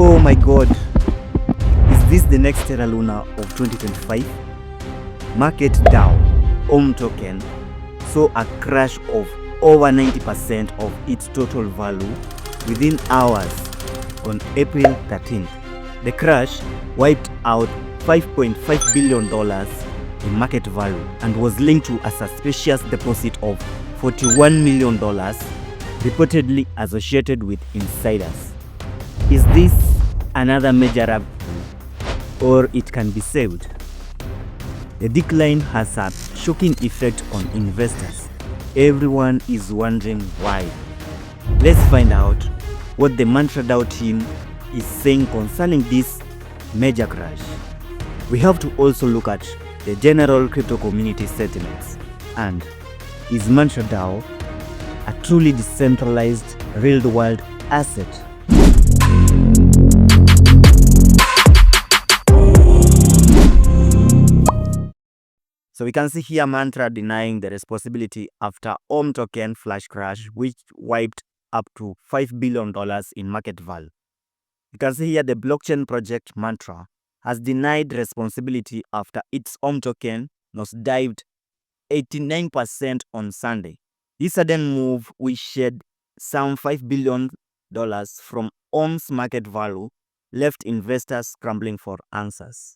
Oh my god, is this the next Terra Luna of 2025? Mantra DAO token saw a crash of over 90% of its total value within hours on April 13th. The crash wiped out $5.5 billion in market value and was linked to a suspicious deposit of $41 million reportedly associated with insiders. Is this another major up, or it can be saved? The decline has a shocking effect on investors. Everyone is wondering why. Let's find out what the Mantra DAO team is saying concerning this major crash. We have to also look at the general crypto community sentiments. And is Mantra DAO a truly decentralized real-world asset? So we can see here Mantra denying the responsibility after token flash crash, which wiped up to $5 billion in market value. You can see here the blockchain project Mantra has denied responsibility after its token nosedived 89% on Sunday. This sudden move, which shed some $5 billion from OM's market value, left investors scrambling for answers.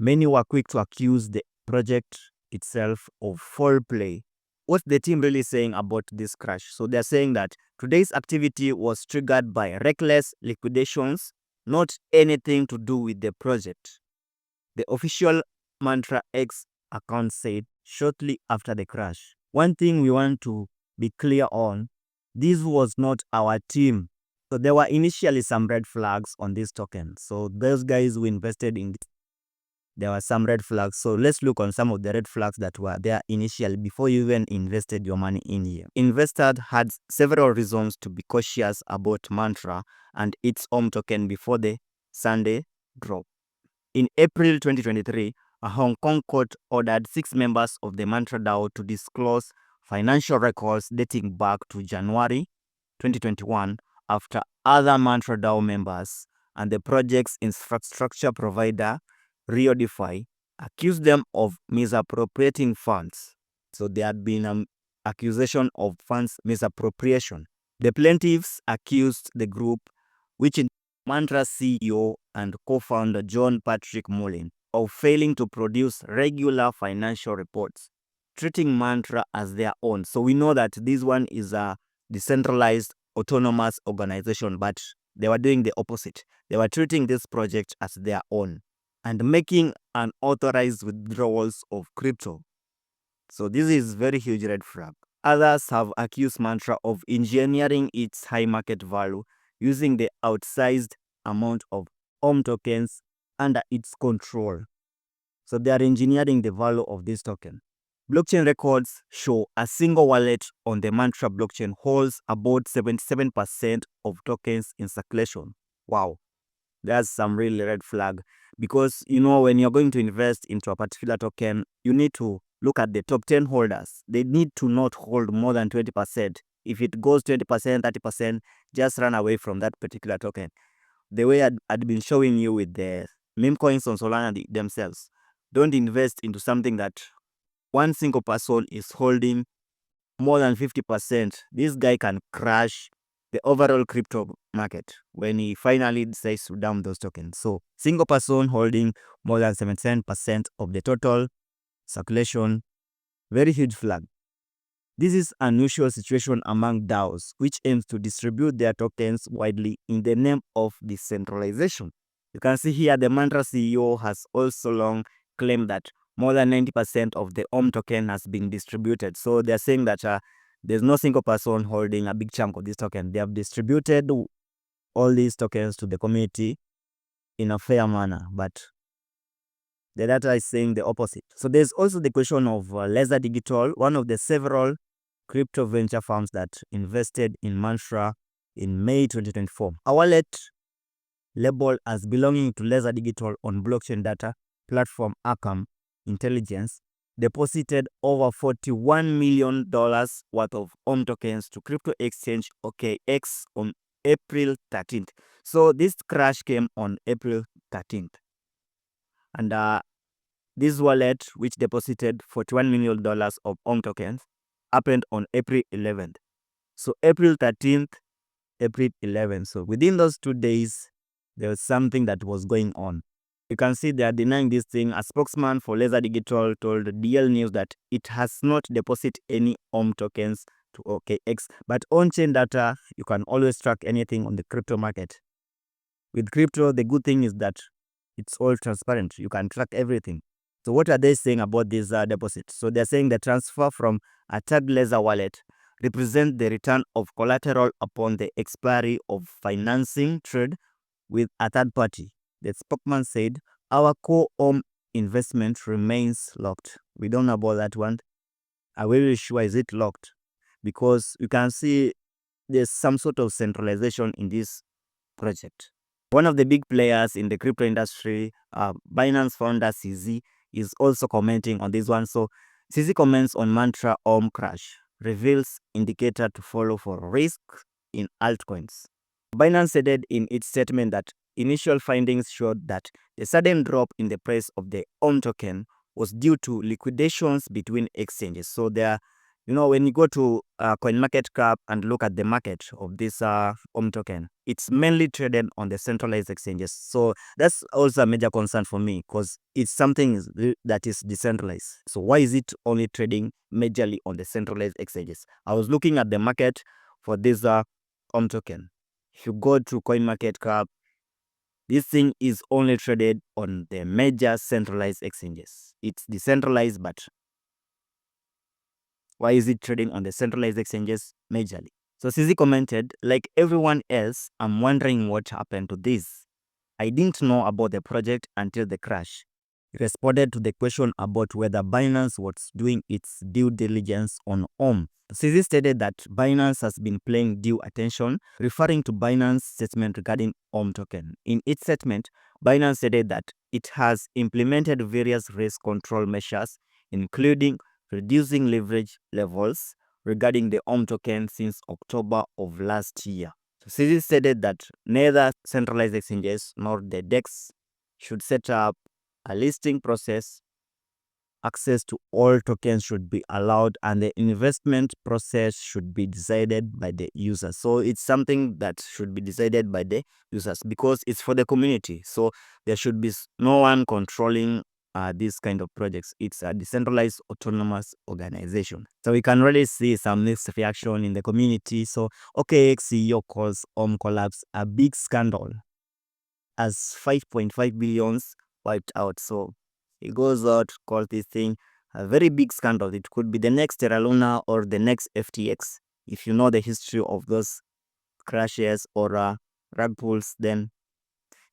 Many were quick to accuse the project itself of foul play. What's the team really saying about this crash? So they're saying that today's activity was triggered by reckless liquidations, not anything to do with the project. The official Mantra X account said shortly after the crash. One thing we want to be clear on, this was not our team. So there were initially some red flags on this token. So those guys who invested in this, there were some red flags. So let's look on some of the red flags that were there initially before you even invested your money in here. Investors had several reasons to be cautious about Mantra and its token before the Sunday drop. In April 2023, a Hong Kong court ordered 6 members of the Mantra DAO to disclose financial records dating back to January 2021 after other Mantra DAO members and the project's infrastructure provider Reodify accused them of misappropriating funds. So there had been an accusation of funds misappropriation. The plaintiffs accused the group, which in Mantra CEO and co-founder John Patrick Mullin, of failing to produce regular financial reports, treating Mantra as their own. So we know that this one is a decentralized autonomous organization, but they were doing the opposite. They were treating this project as their own and making unauthorized withdrawals of crypto. So this is very huge red flag. Others have accused Mantra of engineering its high market value using the outsized amount of tokens under its control. So they are engineering the value of this token. Blockchain records show a single wallet on the Mantra blockchain holds about 77% of tokens in circulation. Wow, that's some really red flag. Because, when you're going to invest into a particular token, you need to look at the top 10 holders. They need to not hold more than 20%. If it goes 20%, 30%, just run away from that particular token. The way I'd been showing you with the meme coins on Solana themselves, don't invest into something that one single person is holding more than 50%. This guy can crash the overall crypto market when he finally decides to dump those tokens. So single person holding more than 77% of the total circulation, very huge flag. This is an unusual situation among DAOs, which aims to distribute their tokens widely in the name of decentralization. You can see here the Mantra CEO has also long claimed that more than 90% of the token has been distributed. So they're saying that there's no single person holding a big chunk of this token. They have distributed all these tokens to the community in a fair manner, but the data is saying the opposite. So there's also the question of Ledger Digital, one of the several crypto venture firms that invested in Mantra in May 2024. A wallet labeled as belonging to Ledger Digital on blockchain data platform Arkham Intelligence deposited over $41 million worth of tokens to crypto exchange OKX on April 13th. So this crash came on April 13th. And this wallet, which deposited $41 million of OM tokens, happened on April 11th. So April 13th, April 11th. So within those 2 days, there was something that was going on. You can see they are denying this thing. A spokesman for Laser Digital told DL News that it has not deposited any OM tokens to OKX. But on-chain data, you can always track anything on the crypto market. With crypto, the good thing is that it's all transparent. You can track everything. So what are they saying about this deposit? So they're saying the transfer from a tagged Ledger wallet represent the return of collateral upon the expiry of financing trade with a third party. The spokesman said, our core OM investment remains locked. We don't know about that one. I'm very sure is it locked, because you can see there's some sort of centralization in this project. One of the big players in the crypto industry, Binance founder CZ, is also commenting on this one. So CZ comments on Mantra OM crash, reveals indicator to follow for risk in altcoins. Binance stated in its statement that initial findings showed that the sudden drop in the price of the OM token was due to liquidations between exchanges. So there, when you go to CoinMarketCap and look at the market of this OM token, it's mainly traded on the centralized exchanges. So that's also a major concern for me, because it's something that is decentralized. So why is it only trading majorly on the centralized exchanges? I was looking at the market for this OM token. If you go to CoinMarketCap, this thing is only traded on the major centralized exchanges. It's decentralized, but why is it trading on the centralized exchanges majorly? So CZ commented, like everyone else, I'm wondering what happened to this. I didn't know about the project until the crash. He responded to the question about whether Binance was doing its due diligence on OM. CZ stated that Binance has been paying due attention, referring to Binance's statement regarding OM token. In its statement, Binance stated that it has implemented various risk control measures, including reducing leverage levels regarding the OM token since October of last year. CZ stated that neither centralized exchanges nor the DEX should set up a listing process. Access to all tokens should be allowed, and the investment process should be decided by the users. So it's something that should be decided by the users, because it's for the community. So there should be no one controlling these kind of projects. It's a decentralized autonomous organization. So we can really see some mixed reaction in the community. So OKX CEO calls OM collapse a big scandal as 5.5 billions wiped out. So he goes out, calls this thing a very big scandal. It could be the next Terra Luna or the next FTX. If you know the history of those crashes or rug pulls, then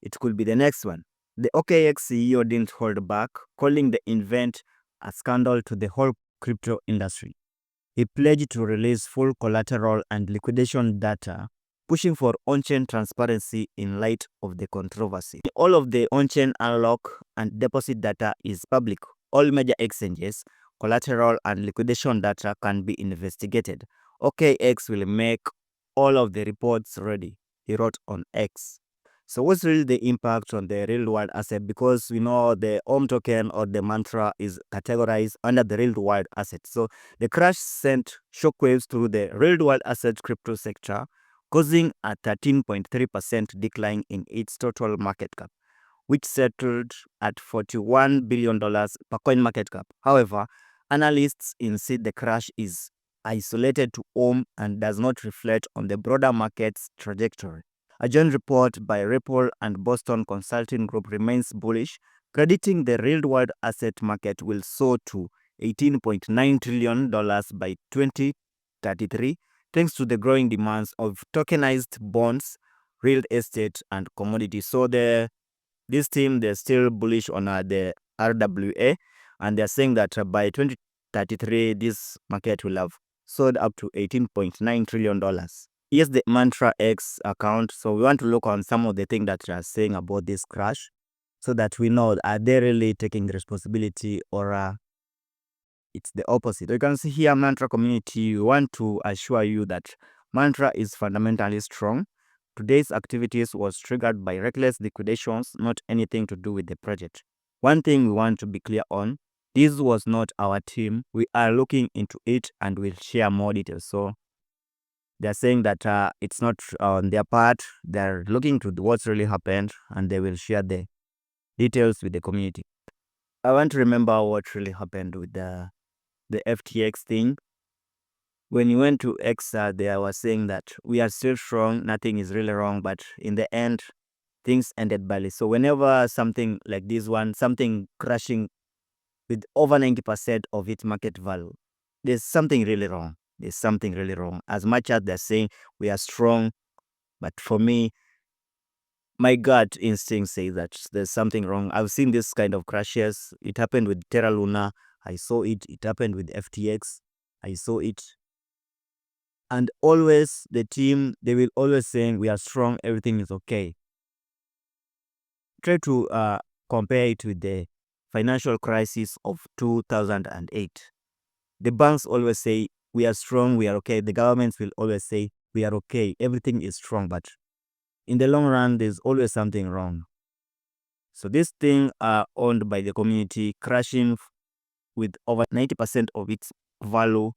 it could be the next one. The OKX CEO didn't hold back, calling the event a scandal to the whole crypto industry. He pledged to release full collateral and liquidation data, pushing for on-chain transparency in light of the controversy. All of the on-chain unlock and deposit data is public. All major exchanges, collateral and liquidation data can be investigated. OKX will make all of the reports ready, he wrote on X. So what's really the impact on the real world asset? Because we know the OM token or the Mantra is categorized under the real world asset. So the crash sent shockwaves through the real world asset crypto sector, causing a 13.3% decline in its total market cap, which settled at $41 billion per coin market cap. However, analysts insist the crash is isolated to OM and does not reflect on the broader market's trajectory. A joint report by Ripple and Boston Consulting Group remains bullish, crediting the real-world asset market will soar to $18.9 trillion by 2033, thanks to the growing demands of tokenized bonds, real estate, and commodities. So this team, they're still bullish on the RWA, and they're saying that by 2033, this market will have soared up to $18.9 trillion. Here's the Mantra X account. So we want to look on some of the things that they are saying about this crash, so that we know, are they really taking the responsibility, or it's the opposite. You can see here, Mantra community, we want to assure you that Mantra is fundamentally strong. today's activities was triggered by reckless liquidations, not anything to do with the project. One thing we want to be clear on, this was not our team. We are looking into it and we'll share more details. So they're saying that it's not on their part. They're looking to what's really happened and they will share the details with the community. I want to remember what really happened with the FTX thing. When you went to X, they were saying that we are still strong, nothing is really wrong, but in the end, things ended badly. So whenever something like this one, something crashing with over 90% of its market value, there's something really wrong. There's something really wrong. As much as they're saying we are strong, but for me, my gut instinct says that there's something wrong. I've seen this kind of crashes. It happened with Terra Luna. I saw it. It happened with FTX. I saw it. And always the team, they will always saying we are strong, everything is okay. Try to compare it with the financial crisis of 2008. The banks always say we are strong, we are okay. The governments will always say we are okay, everything is strong. But in the long run, there's always something wrong. So this thing owned by the community crashing with over 90% of its value,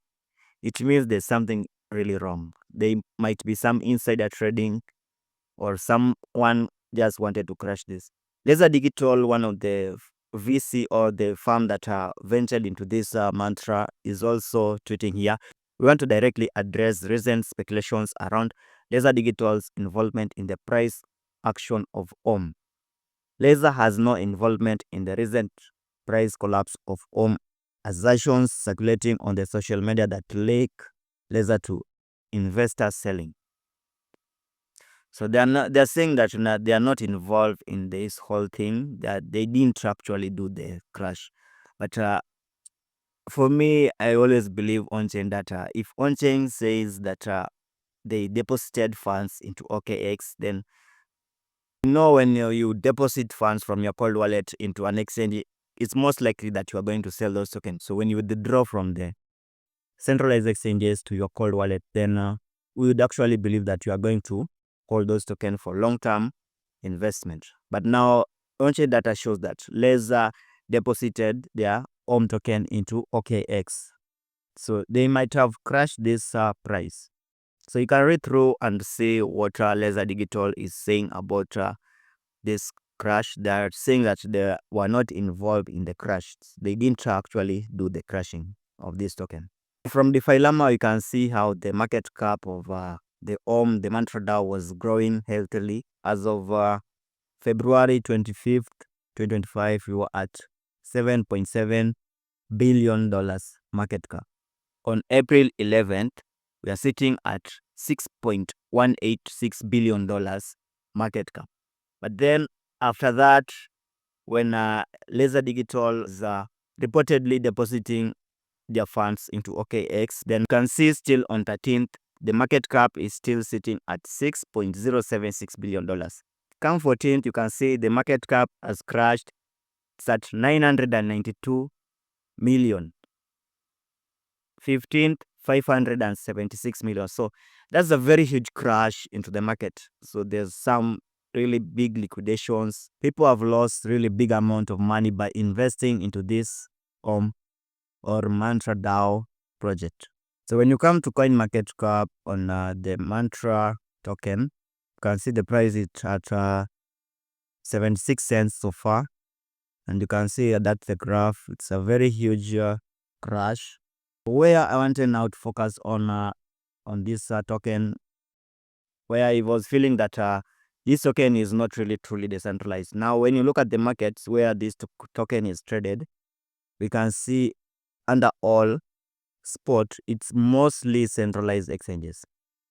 it means there's something really wrong. There might be some insider trading or someone just wanted to crash this. Laser Digital, one of the VC or the firm that ventured into this Mantra, is also tweeting here. We want to directly address recent speculations around Laser Digital's involvement in the price action of OM. Laser has no involvement in the recent price collapse of OM. Assertions circulating on the social media that link Laser to investors selling. So they're saying that they are not involved in this whole thing, that they didn't actually do the crash. But for me, I always believe on-chain data. If on-chain says that they deposited funds into OKX, then when you deposit funds from your cold wallet into an exchange, it's most likely that you are going to sell those tokens. So when you withdraw from the centralized exchanges to your cold wallet, then we would actually believe that you are going to hold those tokens for long-term investment. But now on-chain data shows that Laser deposited their OM token into OKX. So they might have crashed this price. So you can read through and see what Laser Digital is saying about this crash. They are saying that they were not involved in the crash. They didn't actually do the crashing of this token. From the Philama, you can see how the market cap of the Mantra DAO was growing healthily. As of February 25th, 2025, we were at $7.7 billion market cap. On April 11th, we are sitting at $6.186 billion market cap. But then after that, when Laser Digital is reportedly depositing their funds into OKX, then you can see still on 13th, the market cap is still sitting at $6.076 billion. Come 14th, you can see the market cap has crashed. It's at 992 million. 15th, 576 million. So that's a very huge crash into the market. So there's some really big liquidations. People have lost really big amount of money by investing into this or Mantra DAO project. So when you come to coin market cap on the Mantra token, you can see the price is at 76 cents so far, and you can see that's the graph. It's a very huge crash. Where I wanted now to focus on this token, where I was feeling that this token is not really truly decentralized. Now when you look at the markets where this token is traded, we can see under all spot, it's mostly centralized exchanges.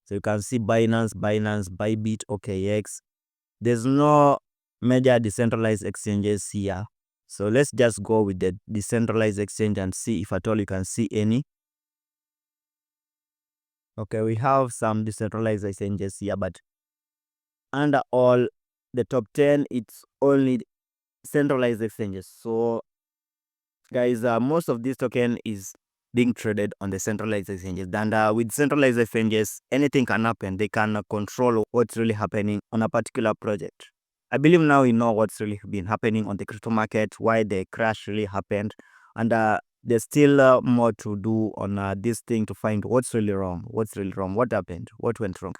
So you can see Binance, Bybit, OKX. There's no major decentralized exchanges here. So let's just go with the decentralized exchange and see if at all you can see any. Okay, we have some decentralized exchanges here, but under all the top 10, it's only centralized exchanges. So guys, most of this token is being traded on the centralized exchanges. And with centralized exchanges, anything can happen. They can control what's really happening on a particular project. I believe now you know what's really been happening on the crypto market, why the crash really happened, and there's still more to do on this thing to find what's really wrong, what happened, what went wrong.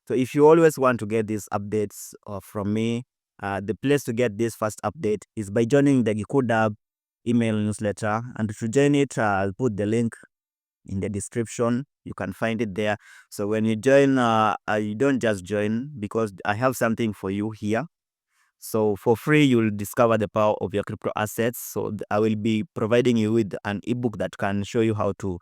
So if you always want to get these updates from me, the place to get this first update is by joining the GekoodHub email newsletter. And to join it, I'll put the link in the description. You can find it there. So when you join, you don't just join, because I have something for you here. So for free, you'll discover the power of your crypto assets. So I will be providing you with an ebook that can show you how to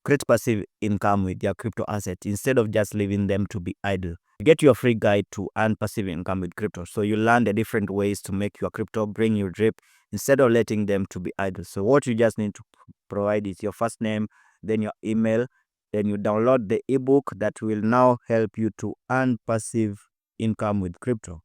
create passive income with your crypto assets instead of just leaving them to be idle. Get your free guide to earn passive income with crypto. So you learn the different ways to make your crypto bring you drip instead of letting them to be idle. So what you just need to provide is your first name, then your email, then you download the ebook that will now help you to earn passive income with crypto.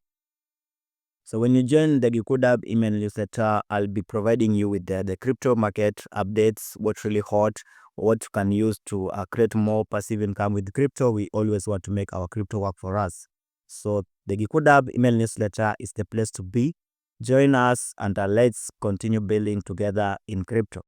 So when you join the GekoodHub email newsletter, I'll be providing you with the crypto market updates, what's really hot, what you can use to create more passive income with crypto. We always want to make our crypto work for us. So the GekoodHub email newsletter is the place to be. Join us and let's continue building together in crypto.